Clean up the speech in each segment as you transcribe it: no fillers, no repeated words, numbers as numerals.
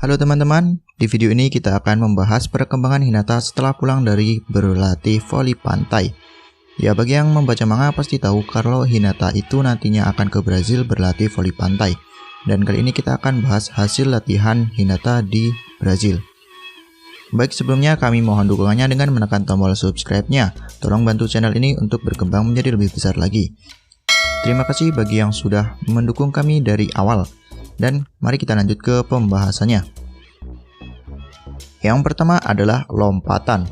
Halo teman-teman, di video ini kita akan membahas perkembangan Hinata setelah pulang dari berlatih voli pantai. Ya, bagi yang membaca manga pasti tahu kalau Hinata itu nantinya akan ke Brazil berlatih voli pantai. Dan kali ini kita akan bahas hasil latihan Hinata di Brazil. Baik, sebelumnya kami mohon dukungannya dengan menekan tombol subscribe-nya. Tolong bantu channel ini untuk berkembang menjadi lebih besar lagi. Terima kasih bagi yang sudah mendukung kami dari awal. Dan mari kita lanjut ke pembahasannya. Yang pertama adalah lompatan.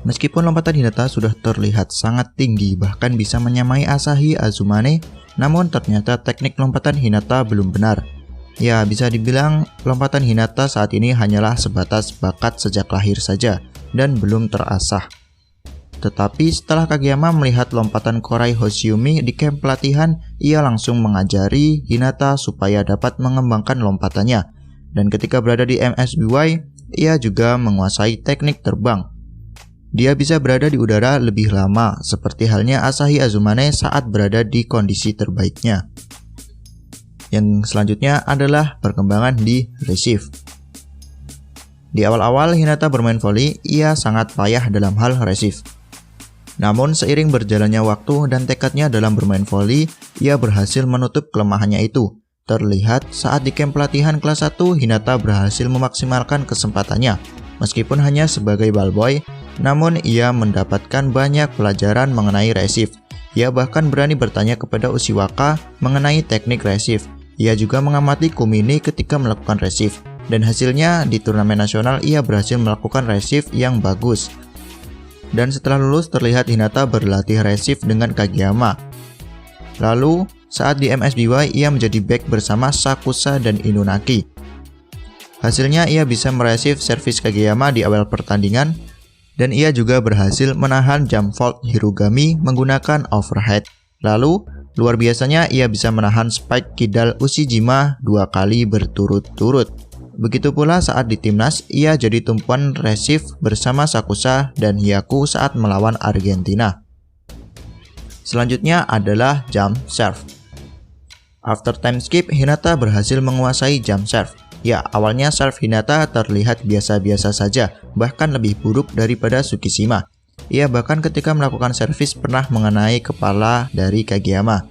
Meskipun lompatan Hinata sudah terlihat sangat tinggi, bahkan bisa menyamai Asahi Azumane, namun ternyata teknik lompatan Hinata belum benar. Ya, bisa dibilang lompatan Hinata saat ini hanyalah sebatas bakat sejak lahir saja dan belum terasah. Tetapi setelah Kageyama melihat lompatan Korai Hoshiumi di camp pelatihan, ia langsung mengajari Hinata supaya dapat mengembangkan lompatannya. Dan ketika berada di MSBY, ia juga menguasai teknik terbang. Dia bisa berada di udara lebih lama, seperti halnya Asahi Azumane saat berada di kondisi terbaiknya. Yang selanjutnya adalah perkembangan di receive. Di awal-awal Hinata bermain voli, ia sangat payah dalam hal receive. Namun seiring berjalannya waktu dan tekadnya dalam bermain voli, ia berhasil menutup kelemahannya itu. Terlihat saat di camp pelatihan kelas 1, Hinata berhasil memaksimalkan kesempatannya. Meskipun hanya sebagai ballboy, namun ia mendapatkan banyak pelajaran mengenai receive. Ia bahkan berani bertanya kepada Ushiwaka mengenai teknik receive. Ia juga mengamati Kumini ketika melakukan receive. Dan hasilnya di turnamen nasional ia berhasil melakukan receive yang bagus. Dan setelah lulus terlihat Hinata berlatih receive dengan Kageyama. Lalu saat di MSBY ia menjadi back bersama Sakusa dan Inunaki. Hasilnya ia bisa mereceive servis Kageyama di awal pertandingan. Dan ia juga berhasil menahan jump vault Hirugami menggunakan overhead. Lalu luar biasanya ia bisa menahan spike kidal Ushijima 2 kali berturut-turut. Begitu pula saat di timnas, ia jadi tumpuan receive bersama Sakusa dan Hyaku saat melawan Argentina. Selanjutnya adalah jump serve. After time skip, Hinata berhasil menguasai jump serve. Ya, awalnya serve Hinata terlihat biasa-biasa saja, bahkan lebih buruk daripada Tsukishima. Ia bahkan ketika melakukan servis pernah mengenai kepala dari Kageyama.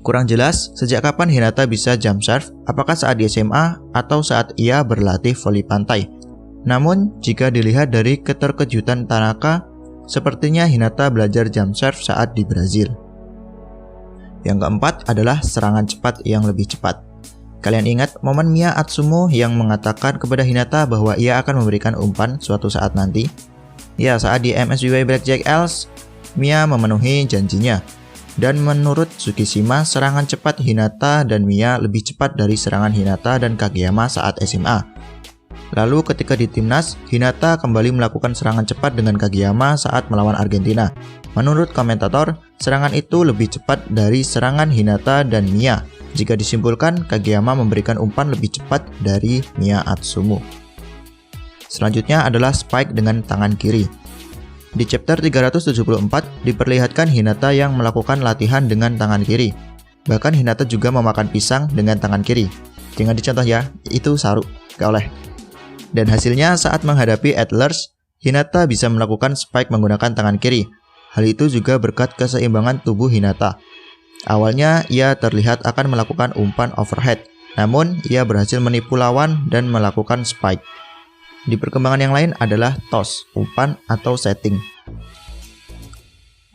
Kurang jelas sejak kapan Hinata bisa jump serve, apakah saat di SMA atau saat ia berlatih voli pantai. Namun, jika dilihat dari keterkejutan Tanaka, sepertinya Hinata belajar jump serve saat di Brazil. Yang keempat adalah serangan cepat yang lebih cepat. Kalian ingat momen Miya Atsumo yang mengatakan kepada Hinata bahwa ia akan memberikan umpan suatu saat nanti? Ya, saat di MSBY Blackjack Els, Miya memenuhi janjinya. Dan menurut Tsukishima, serangan cepat Hinata dan Miya lebih cepat dari serangan Hinata dan Kageyama saat SMA. Lalu ketika di timnas, Hinata kembali melakukan serangan cepat dengan Kageyama saat melawan Argentina. Menurut komentator, serangan itu lebih cepat dari serangan Hinata dan Miya. Jika disimpulkan, Kageyama memberikan umpan lebih cepat dari Miya Atsumo. Selanjutnya adalah spike dengan tangan kiri. Di chapter 374 diperlihatkan Hinata yang melakukan latihan dengan tangan kiri. Bahkan Hinata juga memakan pisang dengan tangan kiri. Jangan dicontoh ya, itu saru, gak oleh. Dan hasilnya saat menghadapi Atlas, Hinata bisa melakukan spike menggunakan tangan kiri. Hal itu juga berkat keseimbangan tubuh Hinata. Awalnya ia terlihat akan melakukan umpan overhead, namun ia berhasil menipu lawan dan melakukan spike. Di perkembangan yang lain adalah toss, umpan atau setting.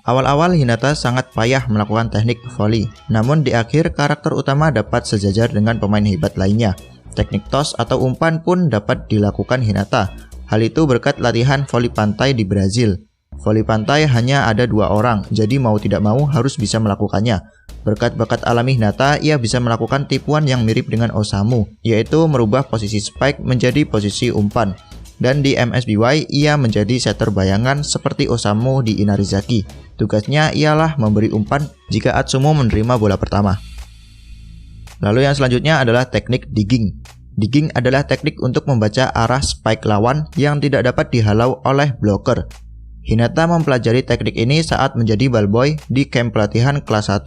Awal-awal Hinata sangat payah melakukan teknik volley, namun di akhir karakter utama dapat sejajar dengan pemain hebat lainnya. Teknik toss atau umpan pun dapat dilakukan Hinata. Hal itu berkat latihan voli pantai di Brazil. Voli pantai hanya ada 2 orang, jadi mau tidak mau harus bisa melakukannya. Berkat bakat alami Hinata, ia bisa melakukan tipuan yang mirip dengan Osamu, yaitu merubah posisi spike menjadi posisi umpan. Dan di MSBY, ia menjadi setter bayangan seperti Osamu di Inarizaki. Tugasnya ialah memberi umpan jika Atsumo menerima bola pertama. Lalu yang selanjutnya adalah teknik digging. Digging adalah teknik untuk membaca arah spike lawan yang tidak dapat dihalau oleh blocker. Hinata mempelajari teknik ini saat menjadi ballboy di camp pelatihan kelas 1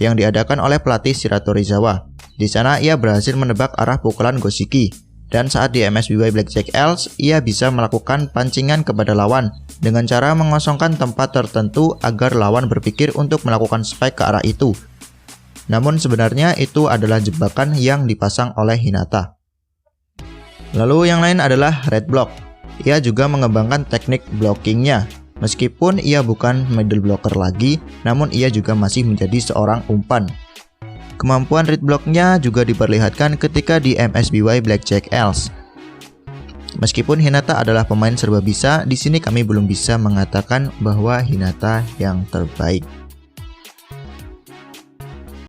yang diadakan oleh pelatih Shiratorizawa. Di sana ia berhasil menebak arah pukulan Goshiki. Dan saat di MSBY Blackjack Else, ia bisa melakukan pancingan kepada lawan dengan cara mengosongkan tempat tertentu agar lawan berpikir untuk melakukan spike ke arah itu. Namun sebenarnya itu adalah jebakan yang dipasang oleh Hinata. Lalu yang lain adalah Red Block. Ia juga mengembangkan teknik blockingnya. Meskipun ia bukan middle blocker lagi, namun ia juga masih menjadi seorang umpan. Kemampuan Red Block-nya juga diperlihatkan ketika di MSBY Blackjack Else. Meskipun Hinata adalah pemain serba bisa, di sini kami belum bisa mengatakan bahwa Hinata yang terbaik.